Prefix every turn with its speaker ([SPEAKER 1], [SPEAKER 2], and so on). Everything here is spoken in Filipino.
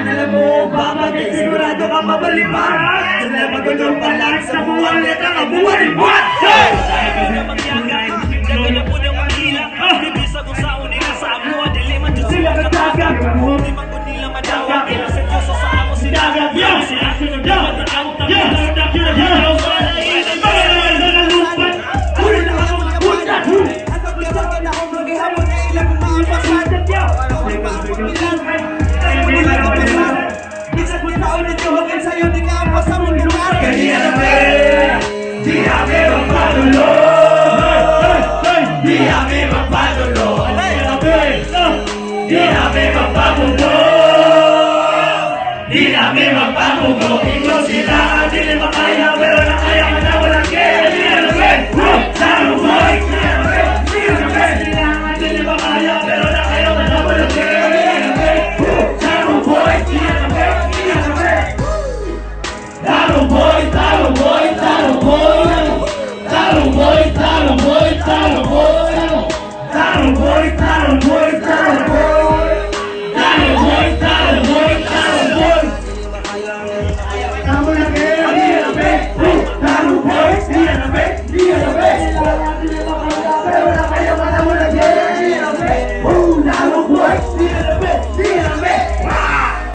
[SPEAKER 1] Alam mo, babagay sigurado ka mabalipan. Sila magulong pa lang sa buwan, letra ka buwan.
[SPEAKER 2] Dahil ka na magyagay, dagala po ng mahila. Bibisa ko sa unila sa amo, dili man Diyos sila katagang. Di man ko nila madawa, kaya sa Diyos sa amo sinagang. Si action ng dapat na out ng
[SPEAKER 1] Di namin magpapugo, ikaw sila ang dili makaya.